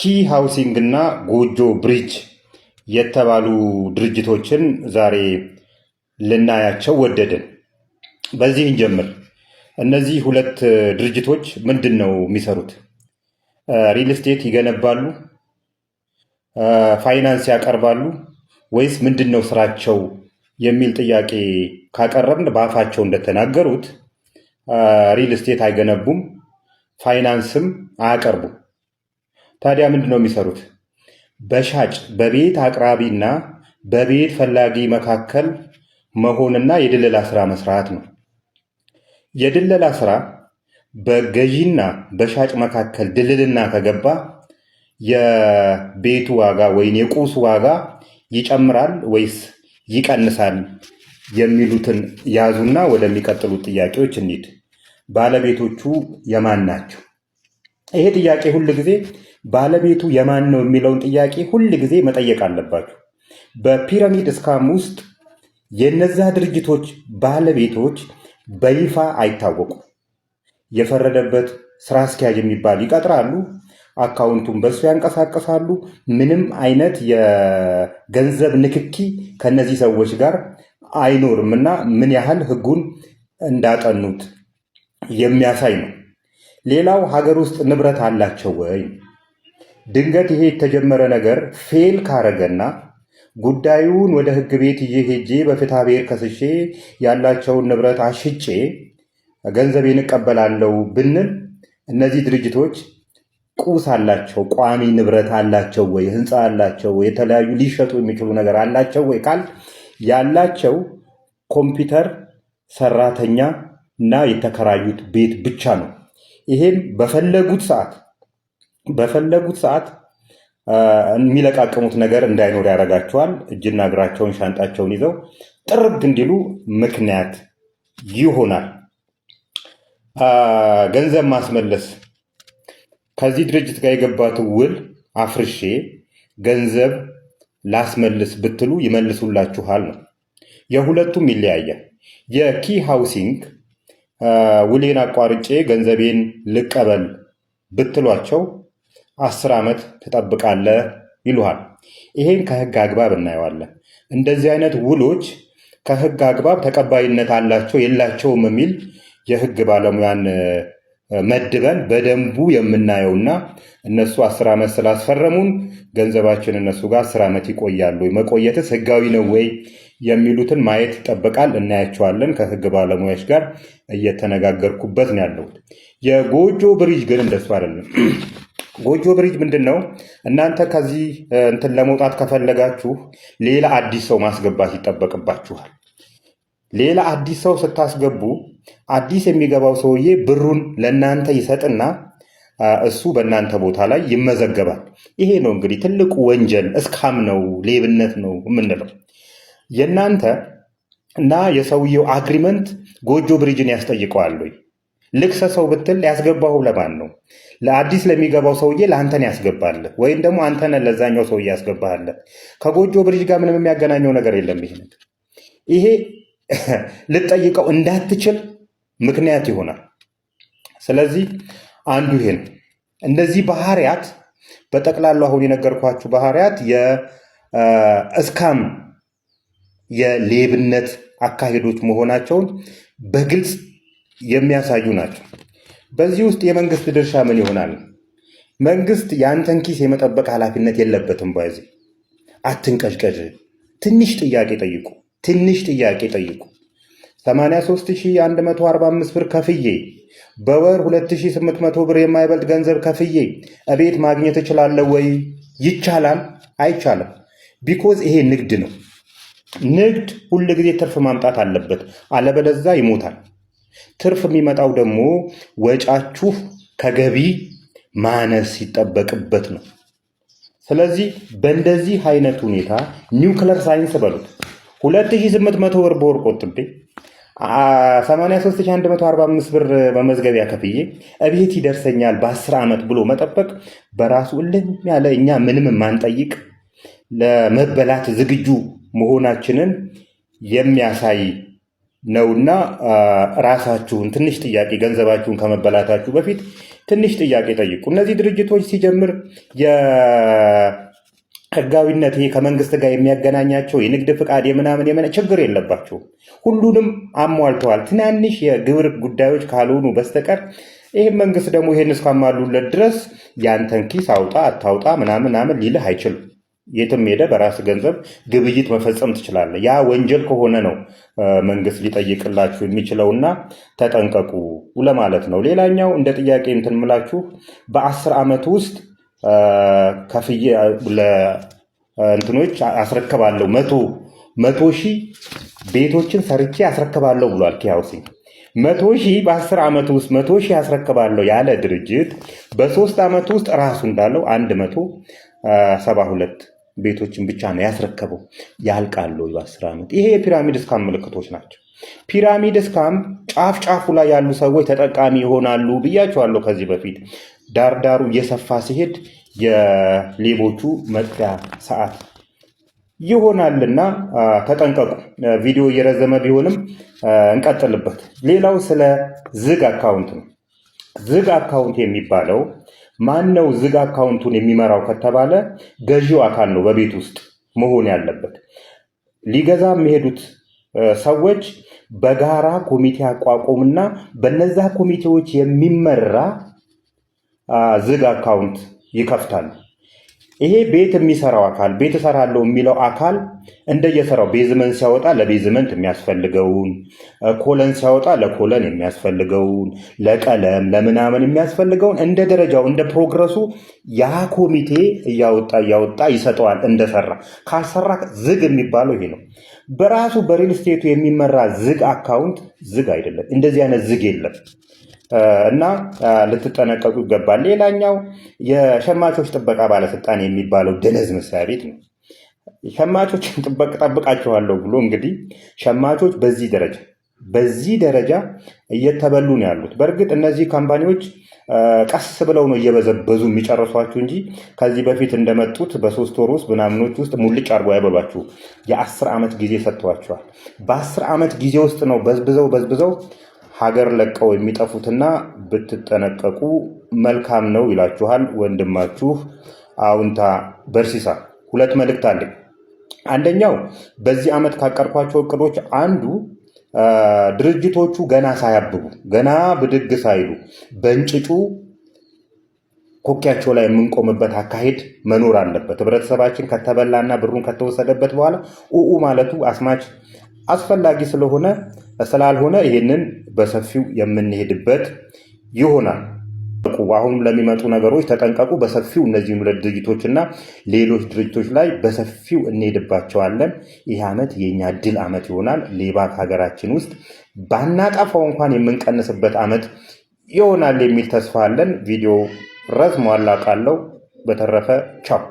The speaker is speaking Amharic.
ኪ ሃውሲንግ እና ጎጆ ብሪጅ የተባሉ ድርጅቶችን ዛሬ ልናያቸው ወደድን። በዚህ እንጀምር። እነዚህ ሁለት ድርጅቶች ምንድን ነው የሚሰሩት? ሪል ስቴት ይገነባሉ? ፋይናንስ ያቀርባሉ? ወይስ ምንድን ነው ስራቸው የሚል ጥያቄ ካቀረብን በአፋቸው እንደተናገሩት ሪል ስቴት አይገነቡም፣ ፋይናንስም አያቀርቡም። ታዲያ ምንድን ነው የሚሰሩት? በሻጭ በቤት አቅራቢና በቤት ፈላጊ መካከል መሆንና የድለላ ስራ መስራት ነው። የድለላ ስራ በገዢና በሻጭ መካከል ድልልና ከገባ የቤቱ ዋጋ ወይም የቁሱ ዋጋ ይጨምራል ወይስ ይቀንሳል የሚሉትን ያዙና ወደሚቀጥሉት ጥያቄዎች እንሂድ። ባለቤቶቹ የማን ናቸው? ይሄ ጥያቄ ሁል ጊዜ ባለቤቱ የማን ነው የሚለውን ጥያቄ ሁል ጊዜ መጠየቅ አለባችሁ። በፒራሚድ ስካም ውስጥ የነዛ ድርጅቶች ባለቤቶች በይፋ አይታወቁም። የፈረደበት ስራ አስኪያጅ የሚባል ይቀጥራሉ፣ አካውንቱን በሱ ያንቀሳቀሳሉ። ምንም አይነት የገንዘብ ንክኪ ከነዚህ ሰዎች ጋር አይኖርም እና ምን ያህል ህጉን እንዳጠኑት የሚያሳይ ነው። ሌላው ሀገር ውስጥ ንብረት አላቸው ወይ? ድንገት ይሄ የተጀመረ ነገር ፌል ካረገና ጉዳዩን ወደ ህግ ቤት ይዤ ሄጄ በፍትሐ ብሔር ከስሼ ያላቸውን ንብረት አሽጬ ገንዘቤን እቀበላለሁ ብንል እነዚህ ድርጅቶች ቁስ አላቸው፣ ቋሚ ንብረት አላቸው ወይ? ህንፃ አላቸው ወይ? የተለያዩ ሊሸጡ የሚችሉ ነገር አላቸው ወይ ካል ያላቸው ኮምፒውተር፣ ሰራተኛ እና የተከራዩት ቤት ብቻ ነው። ይሄም በፈለጉት ሰዓት የሚለቃቅሙት ነገር እንዳይኖር ያደርጋቸዋል። እጅና እግራቸውን ሻንጣቸውን ይዘው ጥርግ እንዲሉ ምክንያት ይሆናል። ገንዘብ ማስመለስ፣ ከዚህ ድርጅት ጋር የገባት ውል አፍርሼ ገንዘብ ላስመልስ ብትሉ ይመልሱላችኋል ነው። የሁለቱም ይለያያል። የኪ ሃውሲንግ ውሌን አቋርጬ ገንዘቤን ልቀበል ብትሏቸው 10 ዓመት ትጠብቃለህ ይሉሃል። ይሄን ከህግ አግባብ እናየዋለን። እንደዚህ አይነት ውሎች ከህግ አግባብ ተቀባይነት አላቸው የላቸውም የሚል የህግ ባለሙያን መድበን በደንቡ የምናየውና እነሱ 10 ዓመት ስላስፈረሙን ገንዘባችን እነሱ ጋር 10 ዓመት ይቆያሉ፣ መቆየትስ ህጋዊ ነው ወይ የሚሉትን ማየት ይጠበቃል። እናያቸዋለን። ከህግ ባለሙያዎች ጋር እየተነጋገርኩበት ነው ያለሁት። የጎጆ ብሪጅ ግን እንደሱ አይደለም። ጎጆ ብሪጅ ምንድን ነው? እናንተ ከዚህ እንትን ለመውጣት ከፈለጋችሁ ሌላ አዲስ ሰው ማስገባት ይጠበቅባችኋል። ሌላ አዲስ ሰው ስታስገቡ አዲስ የሚገባው ሰውዬ ብሩን ለእናንተ ይሰጥና እሱ በእናንተ ቦታ ላይ ይመዘገባል። ይሄ ነው እንግዲህ ትልቁ ወንጀል፣ እስካም ነው፣ ሌብነት ነው የምንለው። የእናንተ እና የሰውየው አግሪመንት ጎጆ ብሪጅን ያስጠይቀዋል ወይ? ልክሰሰው ብትል ያስገባው ለማን ነው? ለአዲስ ለሚገባው ሰውዬ ለአንተን ያስገባልህ ወይም ደግሞ አንተን ለዛኛው ሰውዬ ያስገባልህ። ከጎጆ ብሪጅ ጋር ምንም የሚያገናኘው ነገር የለም። ይሄ ልጠይቀው እንዳትችል ምክንያት ይሆናል። ስለዚህ አንዱ ይሄ ነው። እነዚህ ባህሪያት በጠቅላላ አሁን የነገርኳችሁ ባህሪያት የእስካም የሌብነት አካሄዶች መሆናቸውን በግልጽ የሚያሳዩ ናቸው። በዚህ ውስጥ የመንግስት ድርሻ ምን ይሆናል? መንግስት የአንተን ኪስ የመጠበቅ ኃላፊነት የለበትም። በዚህ አትንቀዥቀዥ። ትንሽ ጥያቄ ጠይቁ። 83145 ብር ከፍዬ በወር 2800 ብር የማይበልጥ ገንዘብ ከፍዬ እቤት ማግኘት እችላለሁ ወይ? ይቻላል? አይቻልም። ቢኮዝ ይሄ ንግድ ነው። ንግድ ሁል ጊዜ ትርፍ ማምጣት አለበት፣ አለበለዛ ይሞታል። ትርፍ የሚመጣው ደግሞ ወጫችሁ ከገቢ ማነስ ሲጠበቅበት ነው። ስለዚህ በእንደዚህ አይነት ሁኔታ ኒውክለር ሳይንስ በሉት 2800 ብር በወር ቆጥቤ 83145 ብር በመዝገቢያ ከፍዬ እቤት ይደርሰኛል በ10 ዓመት ብሎ መጠበቅ በራሱ እልም ያለ እኛ ምንም ማንጠይቅ ለመበላት ዝግጁ መሆናችንን የሚያሳይ ነውና ራሳችሁን ትንሽ ጥያቄ ገንዘባችሁን ከመበላታችሁ በፊት ትንሽ ጥያቄ ጠይቁ። እነዚህ ድርጅቶች ሲጀምር ህጋዊነት ይሄ ከመንግስት ጋር የሚያገናኛቸው የንግድ ፍቃድ የምናምን ችግር የለባቸውም። ሁሉንም አሟልተዋል። ትናንሽ የግብር ጉዳዮች ካልሆኑ በስተቀር ይህም መንግስት ደግሞ ይህን እስካማሉለት ድረስ ያንተን ኪስ አውጣ አታውጣ ምናምን ሊልህ አይችልም። የትም ሄደ በራስ ገንዘብ ግብይት መፈጸም ትችላለህ። ያ ወንጀል ከሆነ ነው መንግስት ሊጠይቅላችሁ የሚችለውና ተጠንቀቁ ለማለት ነው። ሌላኛው እንደ ጥያቄ እንትን ምላችሁ በ10 ዓመት ውስጥ ከፍዬ ለእንትኖች አስረክባለሁ 100,000 ቤቶችን ሰርቼ አስረክባለሁ ብሏል ኪ ሃውሲንግ። 100,000 በ10 ዓመት ውስጥ 100,000 አስረክባለሁ ያለ ድርጅት በ3 ዓመት ውስጥ ራሱ እንዳለው 172 ቤቶችን ብቻ ነው ያስረከበው። ያልቃሉ በ10 ዓመት። ይሄ የፒራሚድ ስካም ምልክቶች ናቸው። ፒራሚድ ስካም ጫፍ ጫፉ ላይ ያሉ ሰዎች ተጠቃሚ ይሆናሉ ብያቸዋለሁ ከዚህ በፊት። ዳርዳሩ እየሰፋ ሲሄድ የሌቦቹ መጥፊያ ሰዓት ይሆናልና ተጠንቀቁ። ቪዲዮ እየረዘመ ቢሆንም እንቀጥልበት። ሌላው ስለ ዝግ አካውንት ነው። ዝግ አካውንት የሚባለው ማን ነው? ዝግ አካውንቱን የሚመራው ከተባለ ገዢው አካል ነው በቤት ውስጥ መሆን ያለበት። ሊገዛ የሚሄዱት ሰዎች በጋራ ኮሚቴ አቋቁምና በነዛ ኮሚቴዎች የሚመራ ዝግ አካውንት ይከፍታሉ። ይሄ ቤት የሚሰራው አካል ቤት እሰራለሁ የሚለው አካል እንደየሰራው ቤዝመንት ሲያወጣ ለቤዝመንት የሚያስፈልገውን፣ ኮለን ሲያወጣ ለኮለን የሚያስፈልገውን፣ ለቀለም ለምናምን የሚያስፈልገውን እንደ ደረጃው እንደ ፕሮግረሱ ያ ኮሚቴ እያወጣ ይሰጠዋል እንደሰራ። ካልሰራ ዝግ የሚባለው ይሄ ነው። በራሱ በሪል ስቴቱ የሚመራ ዝግ አካውንት ዝግ አይደለም። እንደዚህ አይነት ዝግ የለም እና ልትጠነቀቁ ይገባል። ሌላኛው የሸማቾች ጥበቃ ባለስልጣን የሚባለው ደነዝ መስሪያ ቤት ነው። ሸማቾችን ጠብቃቸዋለሁ ብሎ እንግዲህ ሸማቾች በዚህ ደረጃ እየተበሉ ነው ያሉት። በእርግጥ እነዚህ ካምፓኒዎች ቀስ ብለው ነው እየበዘበዙ የሚጨርሷችሁ እንጂ ከዚህ በፊት እንደመጡት በ3 ወር ውስጥ ምናምኖች ውስጥ ሙልጭ አድርጎ አይበሏችሁ። የ10 ዓመት ጊዜ ሰጥቷቸዋል። በ10 ዓመት ጊዜ ውስጥ ነው በዝብዘው ሀገር ለቀው የሚጠፉትና ብትጠነቀቁ መልካም ነው ይላችኋል ወንድማችሁ አውንታ በርሲሳ። 2 መልእክት አለኝ። አንደኛው በዚህ ዓመት ካቀርኳቸው እቅዶች አንዱ ድርጅቶቹ ገና ሳያብቡ ገና ብድግ ሳይሉ በእንጭጩ ኮኪያቸው ላይ የምንቆምበት አካሄድ መኖር አለበት። ህብረተሰባችን ከተበላና ብሩን ከተወሰደበት በኋላ ኡኡ ማለቱ አስማች አስፈላጊ ስላልሆነ ይህንን በሰፊው የምንሄድበት ይሆናል። አሁን ለሚመጡ ነገሮች ተጠንቀቁ። በሰፊው እነዚህ 2 ድርጅቶችና ሌሎች ድርጅቶች ላይ በሰፊው እንሄድባቸዋለን። ይህ ዓመት የኛ ድል ዓመት ይሆናል። ሌባ ከሀገራችን ውስጥ ባናጠፋው እንኳን የምንቀንስበት ዓመት ይሆናል የሚል ተስፋ አለን። ቪዲዮ ረዝሟል አውቃለሁ። በተረፈ ቻው።